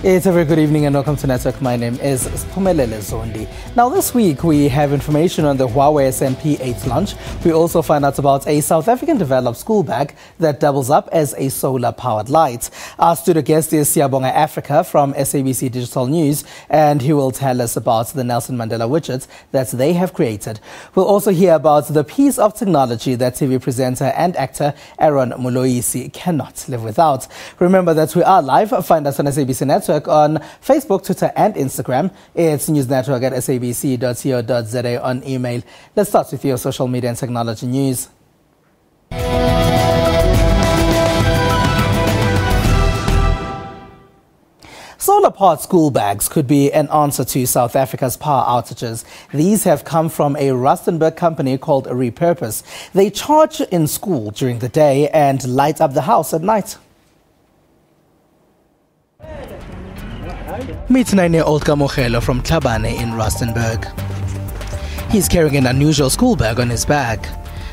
It's a very good evening and welcome to Network. My name is Siphumelele Zondi. Now this week we have information on the Huawei SMP8 launch. We also find out about a South African developed school bag that doubles up as a solar powered light. Our studio guest is Siyabonga Africa from SABC Digital News, and he will tell us about the Nelson Mandela widgets that they have created. We'll also hear about the piece of technology that TV presenter and actor Aaron Moloisi cannot live without. Remember that we are live. Find us on SABC Network on Facebook, Twitter and Instagram. It's newsnetwork at sabc.co.za on email. Let's start with your social media and technology news. Solar-powered school bags could be an answer to South Africa's power outages. These have come from a Rustenburg company called Repurpose. They charge in school during the day and light up the house at night. Meet 9-year-old Kamogelo from Tlhabane in Rustenburg. He's carrying an unusual school bag on his back.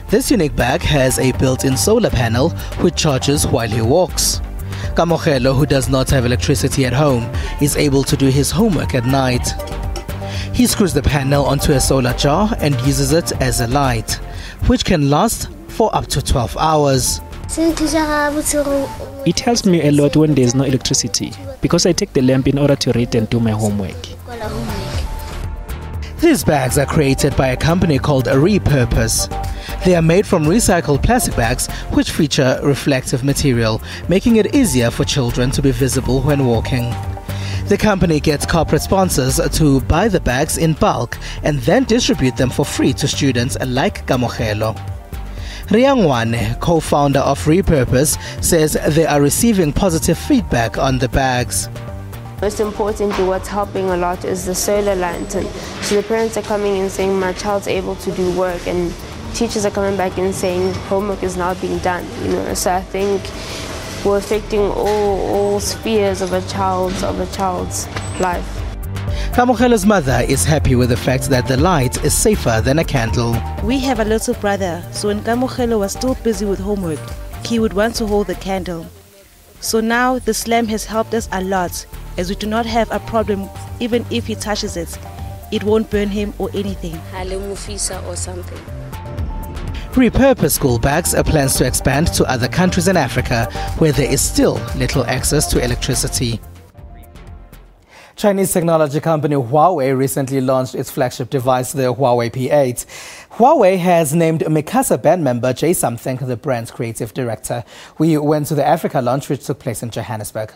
This unique bag has a built-in solar panel which charges while he walks. Kamogelo, who does not have electricity at home, is able to do his homework at night. He screws the panel onto a solar jar and uses it as a light, which can last for up to 12 hours. It helps me a lot when there is no electricity, because I take the lamp in order to read and do my homework. These bags are created by a company called Repurpose. They are made from recycled plastic bags which feature reflective material, making it easier for children to be visible when walking. The company gets corporate sponsors to buy the bags in bulk and then distribute them for free to students like Kamogelo. Riangwane, co-founder of Repurpose, says they are receiving positive feedback on the bags. Most importantly, what's helping a lot is the solar lantern. So the parents are coming and saying my child's able to do work, and teachers are coming back and saying homework is now being done. So I think we're affecting all spheres of a child's life. Kamogelo's mother is happy with the fact that the light is safer than a candle. We have a little brother, so when Kamogelo was still busy with homework, he would want to hold the candle. So now this lamp has helped us a lot, as we do not have a problem. Even if he touches it, it won't burn him or anything. Or something. Repurpose school bags are plans to expand to other countries in Africa where there is still little access to electricity. Chinese technology company Huawei recently launched its flagship device, the Huawei P8. Huawei has named Mikasa band member Jay Something the brand's creative director. We went to the Africa launch, which took place in Johannesburg.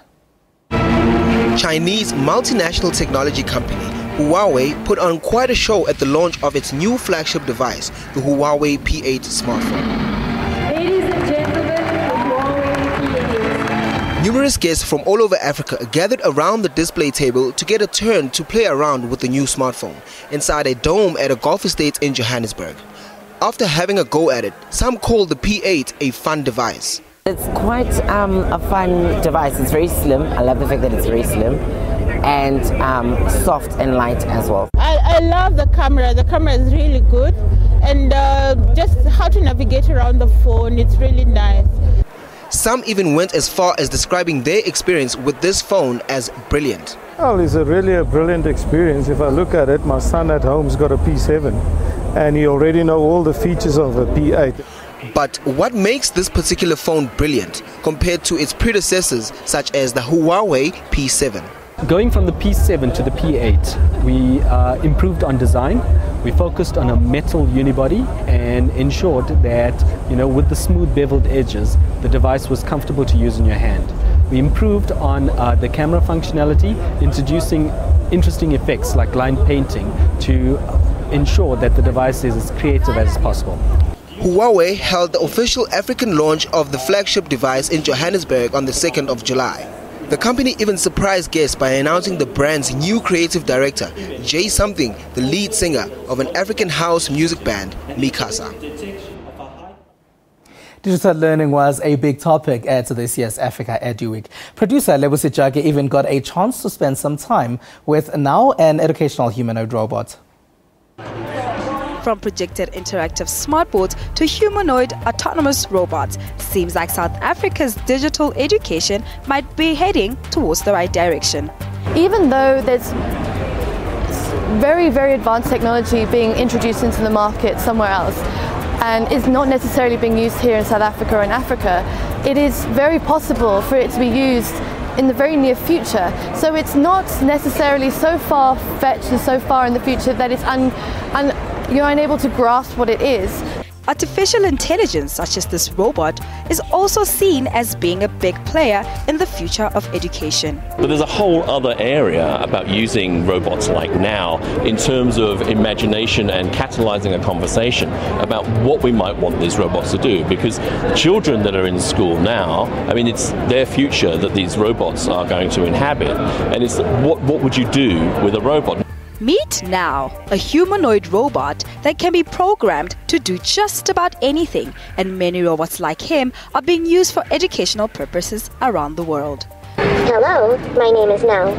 Chinese multinational technology company Huawei put on quite a show at the launch of its new flagship device, the Huawei P8 smartphone. Ladies and gentlemen, the Huawei P8. Numerous guests from all over Africa gathered around the display table to get a turn to play around with the new smartphone inside a dome at a golf estate in Johannesburg. After having a go at it, some called the P8 a fun device. It's quite a fun device. It's very slim. I love the fact that it's very slim and soft and light as well. I love the camera. The camera is really good, and just how to navigate around the phone, it's really nice. Some even went as far as describing their experience with this phone as brilliant. Well, it's really a brilliant experience. If I look at it, my son at home's got a P7 and he already knows all the features of a P8. But what makes this particular phone brilliant compared to its predecessors such as the Huawei P7? Going from the P7 to the P8, we improved on design. We focused on a metal unibody and ensured that, with the smooth beveled edges, the device was comfortable to use in your hand. We improved on the camera functionality, introducing interesting effects like line painting to ensure that the device is as creative as possible. Huawei held the official African launch of the flagship device in Johannesburg on the 2nd of July. The company even surprised guests by announcing the brand's new creative director, Jay Something, the lead singer of an African house music band, Mikasa. Digital learning was a big topic at this year's Africa Edu Week. Producer Lebusi Jage even got a chance to spend some time with now an educational humanoid robot. From projected interactive smartboards to humanoid autonomous robots, seems like South Africa's digital education might be heading towards the right direction. Even though there's very, very advanced technology being introduced into the market somewhere else and is not necessarily being used here in South Africa or in Africa, it is very possible for it to be used in the very near future. So it's not necessarily so far-fetched and so far in the future that it's you're unable to grasp what it is. Artificial intelligence, such as this robot, is also seen as being a big player in the future of education. But there's a whole other area about using robots like now in terms of imagination and catalyzing a conversation about what we might want these robots to do. Because children that are in school now, I mean, it's their future that these robots are going to inhabit. And it's what would you do with a robot? Meet Now, a humanoid robot that can be programmed to do just about anything, and many robots like him are being used for educational purposes around the world. Hello, my name is Now.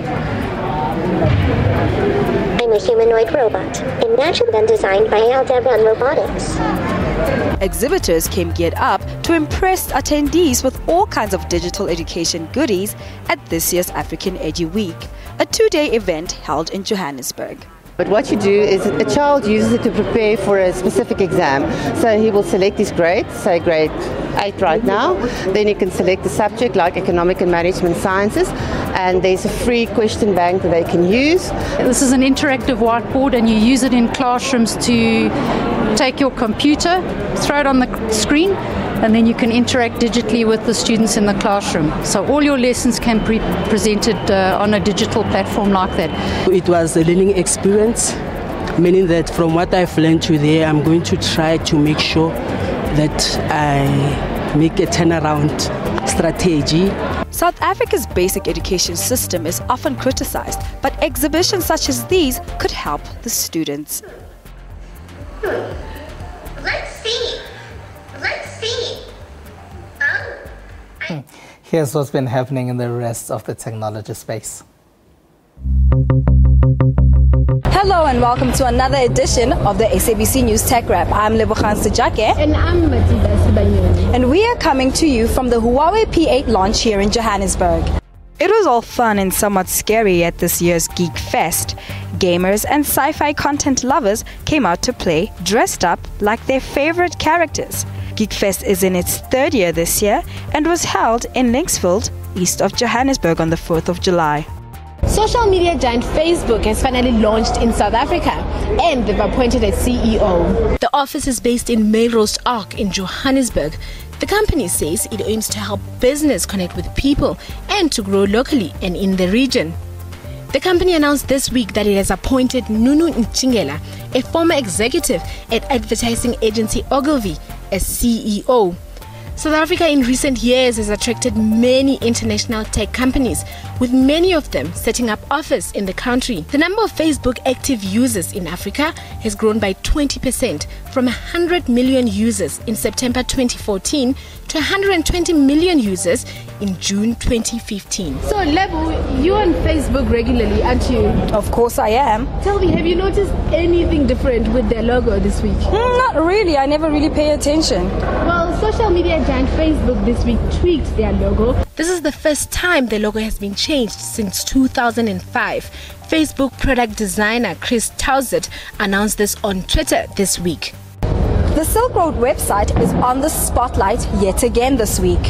I'm a humanoid robot, imagined and designed by Aldebaran Robotics. Exhibitors came geared up to impress attendees with all kinds of digital education goodies at this year's African Edu Week, a two-day event held in Johannesburg. But what you do is a child uses it to prepare for a specific exam. So he will select his grade, say grade 8 right now. Then he can select a subject like economic and management sciences, and there's a free question bank that they can use. This is an interactive whiteboard, and you use it in classrooms to take your computer, throw it on the screen, and then you can interact digitally with the students in the classroom. So all your lessons can be presented on a digital platform like that. It was a learning experience, meaning that from what I've learned today, I'm going to try to make sure that I make a turnaround strategy. South Africa's basic education system is often criticized, but exhibitions such as these could help the students. Let's see. Let's see. Oh. Here's what's been happening in the rest of the technology space. Hello and welcome to another edition of the SABC News Tech Wrap. I'm Lebogang Sejake. And I'm Matilda Sibanyoni. And we are coming to you from the Huawei P8 launch here in Johannesburg. It was all fun and somewhat scary at this year's Geek Fest. Gamers and sci-fi content lovers came out to play dressed up like their favorite characters. Geek Fest is in its third year this year and was held in Linksfield, east of Johannesburg on the 4th of July. Social media giant Facebook has finally launched in South Africa, and they've appointed a CEO. The office is based in Melrose Arc in Johannesburg. The company says it aims to help business connect with people and to grow locally and in the region. The company announced this week that it has appointed Nunu Nchingela, a former executive at advertising agency Ogilvy, as CEO. South Africa in recent years has attracted many international tech companies, with many of them setting up office in the country. The number of Facebook active users in Africa has grown by 20%, from 100 million users in September 2014 to 120 million users in June 2015. So Lebo, you're on Facebook regularly, aren't you? Of course I am. Tell me, have you noticed anything different with their logo this week? Not really, I never really pay attention. Well, social media giant Facebook this week tweaked their logo. This is the first time the logo has been changed since 2005. Facebook product designer Chris Towsett announced this on Twitter this week. The Silk Road website is on the spotlight yet again this week.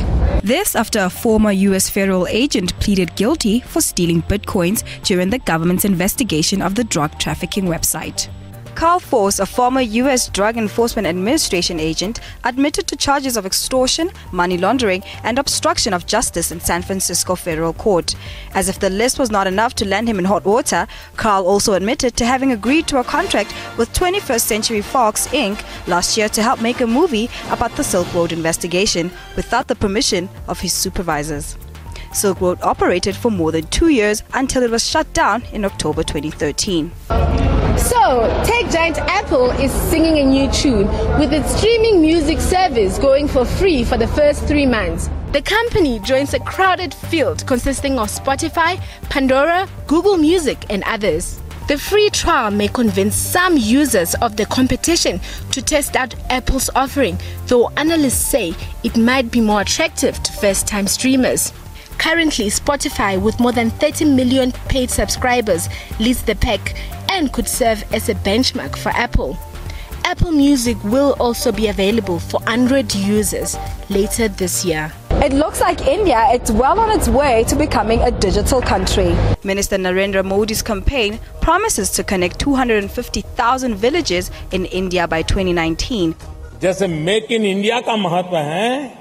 This after a former U.S. federal agent pleaded guilty for stealing bitcoins during the government's investigation of the drug trafficking website. Carl Force, a former U.S. Drug Enforcement Administration agent, admitted to charges of extortion, money laundering, and obstruction of justice in San Francisco federal court. As if the list was not enough to land him in hot water, Carl also admitted to having agreed to a contract with 21st Century Fox, Inc. last year to help make a movie about the Silk Road investigation without the permission of his supervisors. Silk Road operated for more than 2 years until it was shut down in October 2013. So, tech giant Apple is singing a new tune, with its streaming music service going for free for the first 3 months. The company joins a crowded field consisting of Spotify, Pandora, Google Music and others. The free trial may convince some users of the competition to test out Apple's offering, though analysts say it might be more attractive to first-time streamers. Currently, Spotify, with more than 30 million paid subscribers, leads the pack and could serve as a benchmark for Apple. Apple Music will also be available for Android users later this year. It looks like India is well on its way to becoming a digital country. Minister Narendra Modi's campaign promises to connect 250,000 villages in India by 2019. जैसे make in India का महत्व है.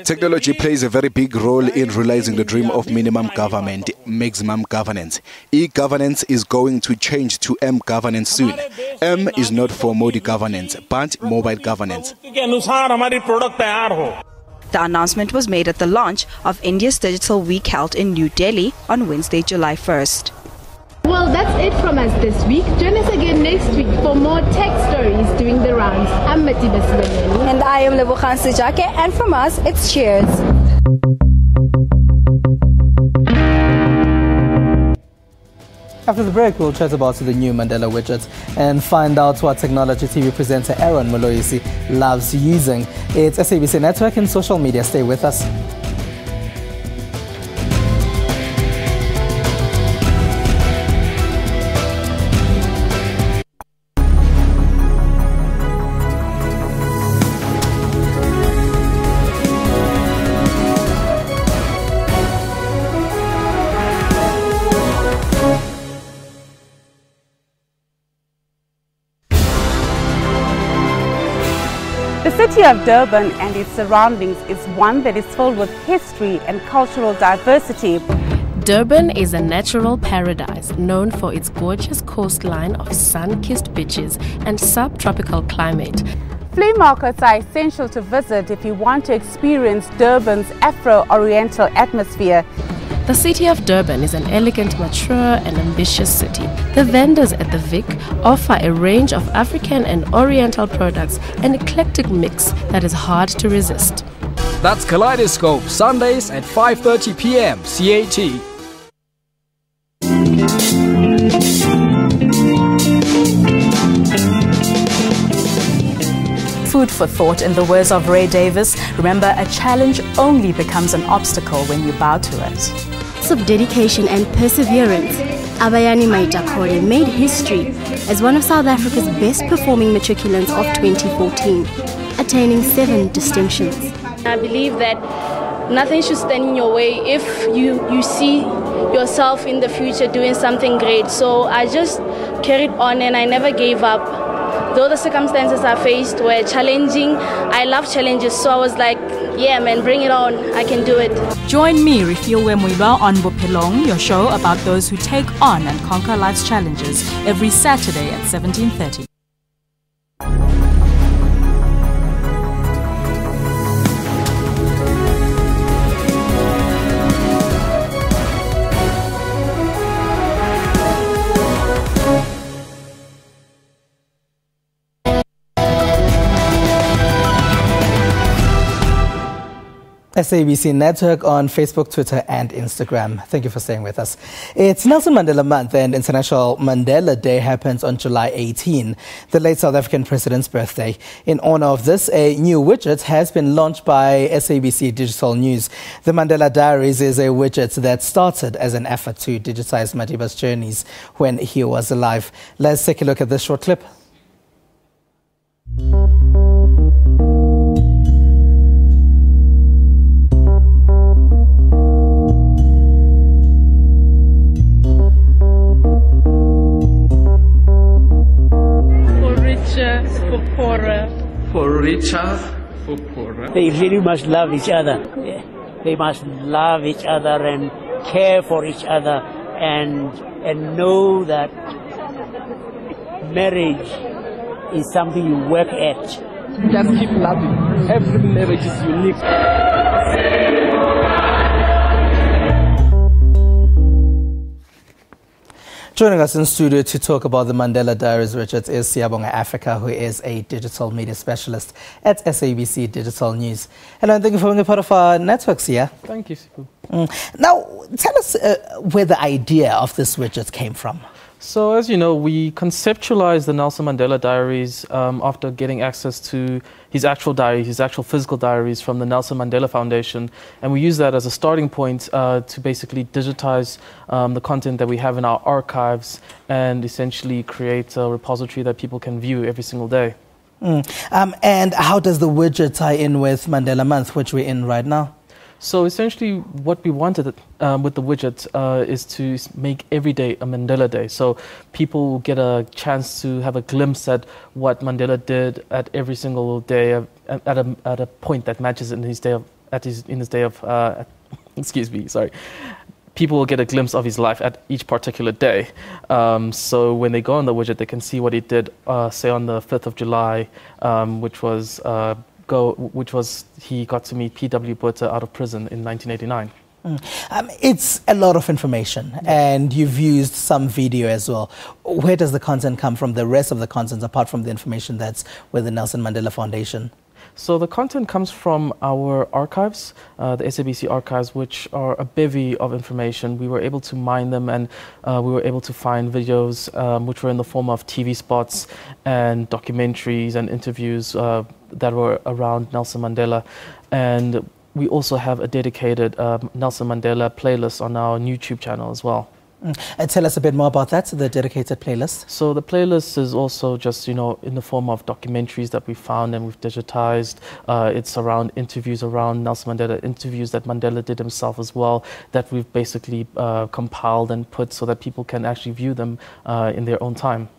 Technology plays a very big role in realizing the dream of minimum government, maximum governance. E-governance is going to change to M-governance soon. M is not for Modi governance, but mobile governance. The announcement was made at the launch of India's Digital Week held in New Delhi on Wednesday, July 1st. Well, that's it from us this week. Join us again next week for more tech stories doing the rounds. I'm Matiba Sibanyeni. And I am Lebukhan Sijake, and from us, it's cheers. After the break, we'll chat about the new Mandela widget and find out what technology TV presenter Aaron Moloisi loves using. It's SABC Network and social media. Stay with us. The city of Durban and its surroundings is one that is filled with history and cultural diversity. Durban is a natural paradise known for its gorgeous coastline of sun-kissed beaches and subtropical climate. Flea markets are essential to visit if you want to experience Durban's Afro-Oriental atmosphere. The city of Durban is an elegant, mature and ambitious city. The vendors at the Vic offer a range of African and Oriental products, an eclectic mix that is hard to resist. That's Kaleidoscope, Sundays at 5:30 p.m. CAT. Food for thought, in the words of Ray Davis. Remember, a challenge only becomes an obstacle when you bow to it. Of dedication and perseverance, Abayani Maitakore made history as one of South Africa's best performing matriculants of 2014, attaining 7 distinctions. I believe that nothing should stand in your way if you see yourself in the future doing something great. So I just carried on and I never gave up. Though the circumstances I faced were challenging, I love challenges, so I was like, yeah man, bring it on, I can do it. Join me, Refiwe Muiba, on Bopelong, your show about those who take on and conquer life's challenges, every Saturday at 17:30. SABC Network on Facebook, Twitter and Instagram. Thank you for staying with us. It's Nelson Mandela Month and International Mandela Day happens on July 18, the late South African president's birthday. In honor of this, a new widget has been launched by SABC Digital News. The Mandela Diaries is a widget that started as an effort to digitize Madiba's journeys when he was alive. Let's take a look at this short clip. For richer, for poorer. They really must love each other. They must love each other and care for each other and know that marriage is something you work at. Just keep loving. Every marriage is unique. Joining us in studio to talk about the Mandela Diaries widget is Siyabonga Africa, who is a digital media specialist at SABC Digital News. Hello, and thank you for being a part of our network, Siya. Thank you, Sipu. Now, tell us where the idea of this widget came from. So as you know, we conceptualized the Nelson Mandela Diaries after getting access to his actual diary, his actual physical diaries from the Nelson Mandela Foundation. And we use that as a starting point to basically digitize the content that we have in our archives and essentially create a repository that people can view every single day. And how does the widget tie in with Mandela Month, which we're in right now? So essentially what we wanted with the widget is to make every day a Mandela Day. So people get a chance to have a glimpse at what Mandela did at every single day at a point that matches in his day of excuse me, sorry. People will get a glimpse of his life at each particular day. So when they go on the widget, they can see what he did, say on the 5th of July, which was he got to meet P.W. Botha out of prison in 1989. It's a lot of information, and you've used some video as well. Where does the content come from, the rest of the content, apart from the information that's with the Nelson Mandela Foundation? So the content comes from our archives, the SABC archives, which are a bevy of information. We were able to mine them, and we were able to find videos which were in the form of TV spots and documentaries and interviews that were around Nelson Mandela. And we also have a dedicated Nelson Mandela playlist on our YouTube channel as well. Tell us a bit more about that, the dedicated playlist. So the playlist is also just, in the form of documentaries that we found and we've digitized. It's around interviews around Nelson Mandela, interviews that Mandela did himself as well, that we've basically compiled and put so that people can actually view them in their own time.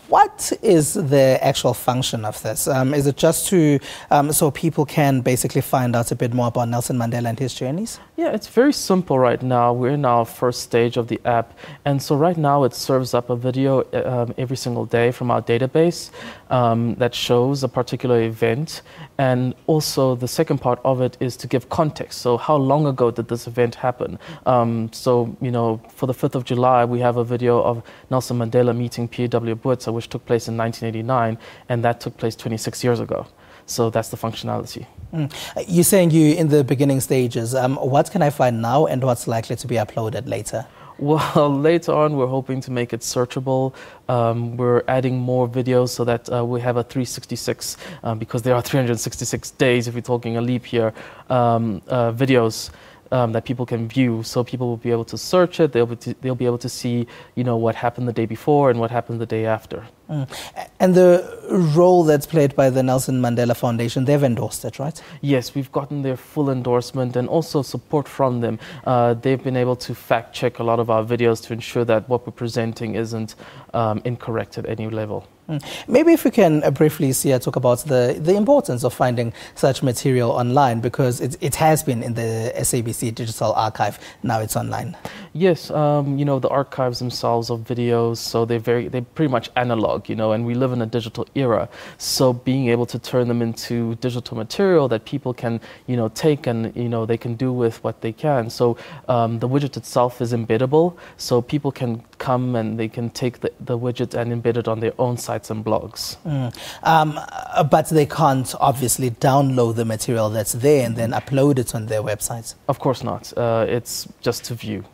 What is the actual function of this? Is it just to so people can basically find out a bit more about Nelson Mandela and his journeys? Yeah, it's very simple right now. We're in our first stage of the app, and so right now it serves up a video every single day from our database that shows a particular event, and also the second part of it is to give context. So how long ago did this event happen? So for the 5th of July we have a video of Nelson Mandela meeting P.W. Botha, which took place in 1989, and that took place 26 years ago. So that's the functionality. You're saying you're in the beginning stages. What can I find now, and what's likely to be uploaded later? Well, later on, we're hoping to make it searchable. We're adding more videos so that we have a 366, because there are 366 days, if we're talking a leap year, videos that people can view. So people will be able to search it. They'll be able to see, what happened the day before and what happened the day after. And the role that's played by the Nelson Mandela Foundation, they've endorsed it, right? Yes, we've gotten their full endorsement and also support from them. They've been able to fact check a lot of our videos to ensure that what we're presenting isn't incorrect at any level. Maybe if we can briefly, Sia, talk about the importance of finding such material online, because it has been in the SABC Digital archive, now it's online. Yes, the archives themselves of videos, so they're pretty much analog, and we live in a digital era. So being able to turn them into digital material that people can, take and, they can do with what they can. So the widget itself is embeddable, so people can come and they can take the widget and embed it on their own sites and blogs. But they can't obviously download the material that's there and then upload it on their websites. Of course not. It's just to view.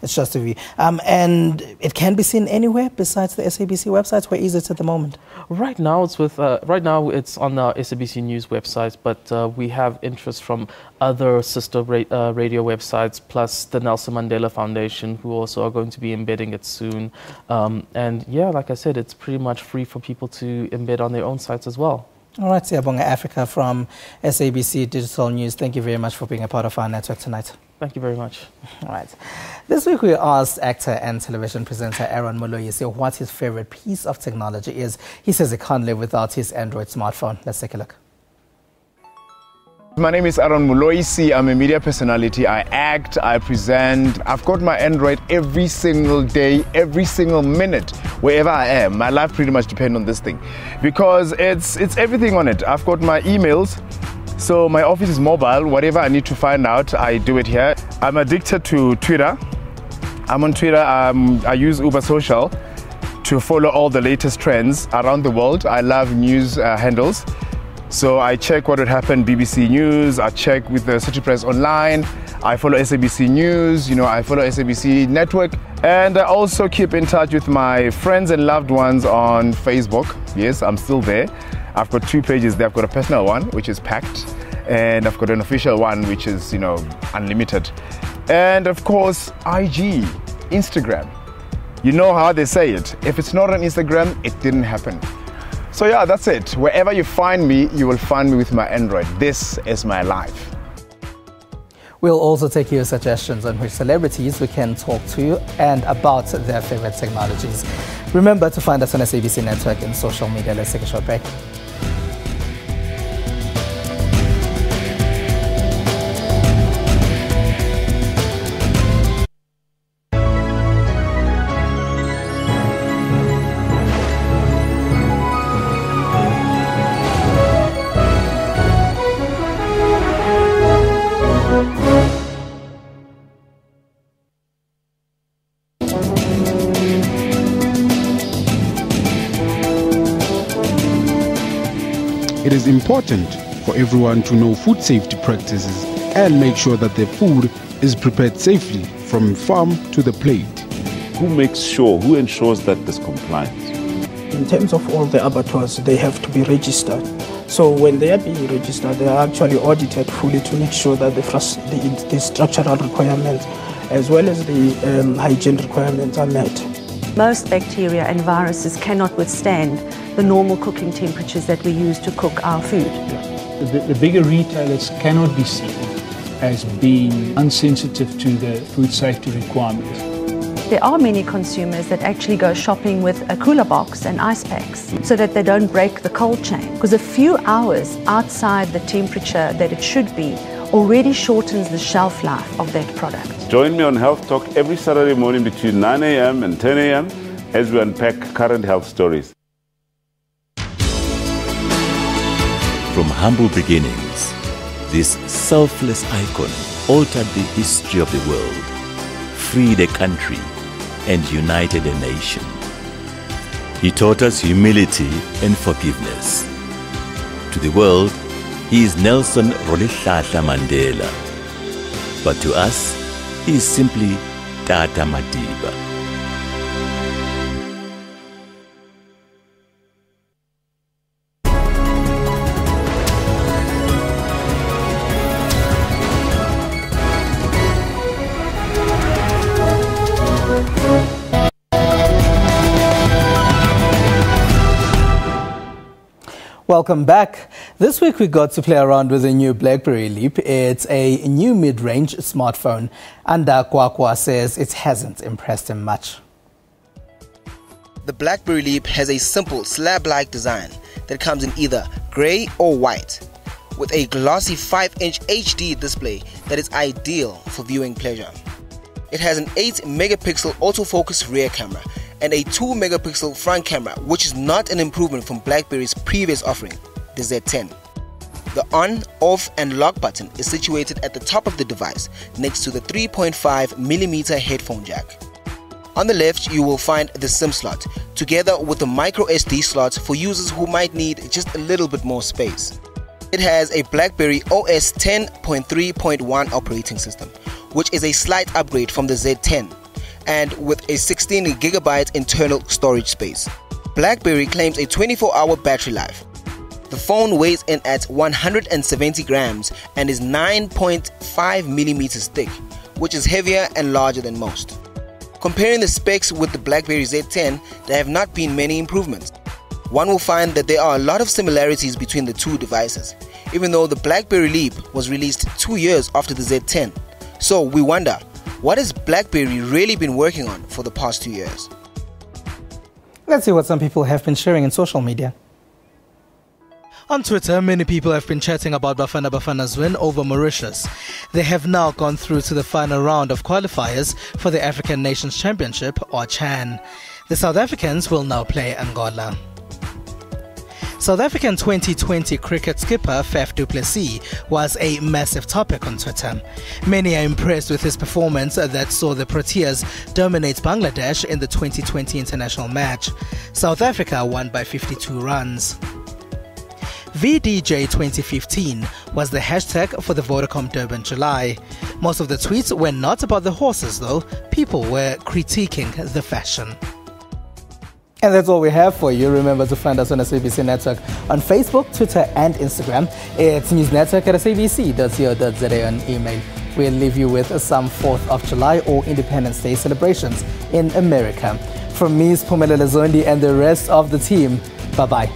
It's just a view. And it can be seen anywhere besides the SABC websites. Where is it at the moment? Right now it's on the SABC News website, but we have interest from other sister radio websites, plus the Nelson Mandela Foundation, who also are going to be embedding it soon. And yeah, like I said, it's pretty much free for people to embed on their own sites as well. All right, Siyabonga Africa from SABC Digital News. Thank you very much for being a part of our network tonight. Thank you very much. All right. This week we asked actor and television presenter Aaron Moloisi what his favorite piece of technology is. He says he can't live without his Android smartphone. Let's take a look. My name is Aaron Moloisi. I'm a media personality. I act, I present. I've got my Android every single day, every single minute, wherever I am. My life pretty much depends on this thing because it's everything on it. I've got my emails. So my office is mobile. Whatever I need to find out, I do it here. I'm addicted to Twitter. I'm on Twitter. I use Uber Social to follow all the latest trends around the world. I love news handles. So I check what would happen, BBC News, I check with the City Press Online, I follow SABC News, I follow SABC Network, and I also keep in touch with my friends and loved ones on Facebook. Yes, I'm still there. I've got 2 pages there. I've got a personal one, which is packed, and I've got an official one, which is, unlimited. And of course, IG, Instagram. You know how they say it. If it's not on Instagram, it didn't happen. So yeah, that's it. Wherever you find me, you will find me with my Android. This is my life. We'll also take your suggestions on which celebrities we can talk to and about their favorite technologies. Remember to find us on SABC Network and social media. Let's take a short break. It is important for everyone to know food safety practices and make sure that their food is prepared safely from farm to the plate. Who ensures that there's compliance? In terms of all the abattoirs, they have to be registered. So when they are being registered, they are actually audited fully to make sure that the structural requirements as well as the hygiene requirements are met. Most bacteria and viruses cannot withstand the normal cooking temperatures that we use to cook our food. The bigger retailers cannot be seen as being insensitive to the food safety requirements. There are many consumers that actually go shopping with a cooler box and ice packs so that they don't break the cold chain, because a few hours outside the temperature that it should be already shortens the shelf life of that product. Join me on Health Talk every Saturday morning between 9 a.m. and 10 a.m. as we unpack current health stories. From humble beginnings, this selfless icon altered the history of the world, freed a country, and united a nation. He taught us humility and forgiveness. To the world, he is Nelson Mandela. But to us, he is simply Tata Madiba. Welcome back. This week we got to play around with the new Blackberry Leap. It's a new mid-range smartphone, and Kwakwa says it hasn't impressed him much. The Blackberry Leap has a simple slab-like design that comes in either grey or white, with a glossy 5-inch HD display that is ideal for viewing pleasure. It has an 8-megapixel autofocus rear camera and a 2-megapixel front camera, which is not an improvement from BlackBerry's previous offering, the Z10. The on, off and lock button is situated at the top of the device next to the 3.5mm headphone jack. On the left you will find the SIM slot, together with the micro SD slot for users who might need just a little bit more space. It has a BlackBerry OS 10.3.1 operating system, which is a slight upgrade from the Z10, and with a 16GB internal storage space. BlackBerry claims a 24-hour battery life. The phone weighs in at 170 grams and is 9.5mm thick, which is heavier and larger than most. Comparing the specs with the BlackBerry Z10, there have not been many improvements. One will find that there are a lot of similarities between the two devices, even though the BlackBerry Leap was released 2 years after the Z10. So we wonder, what has BlackBerry really been working on for the past 2 years? Let's see what some people have been sharing in social media. On Twitter, many people have been chatting about Bafana Bafana's win over Mauritius. They have now gone through to the final round of qualifiers for the African Nations Championship, or CHAN. The South Africans will now play Angola. South African 2020 cricket skipper Faf du Plessis was a massive topic on Twitter. Many are impressed with his performance that saw the Proteas dominate Bangladesh in the 2020 international match. South Africa won by 52 runs. VDJ 2015 was the hashtag for the Vodacom Durban July. Most of the tweets were not about the horses though. People were critiquing the fashion. And that's all we have for you. Remember to find us on SABC Network on Facebook, Twitter and Instagram. It's newsnetwork@sabc.co.za on email. We'll leave you with some 4th of July or Independence Day celebrations in America. From me, Siyabonga Africa, and the rest of the team, bye-bye.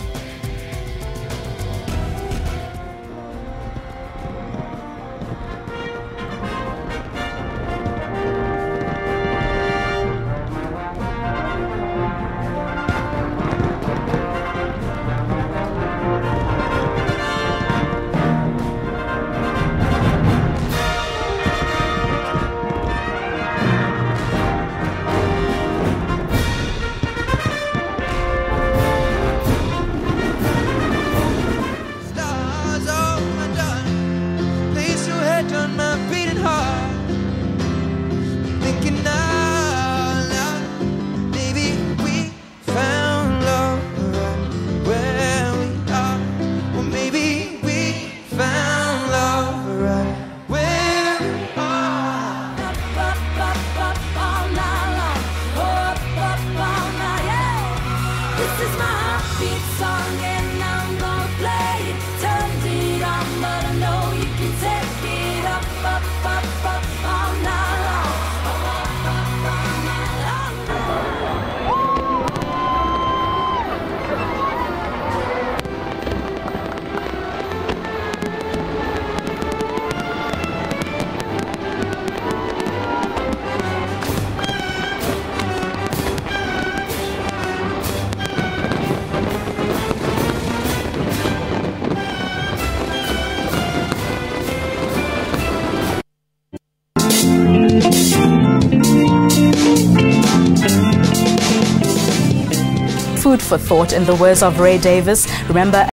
Food for thought, in the words of Ray Davis. Remember,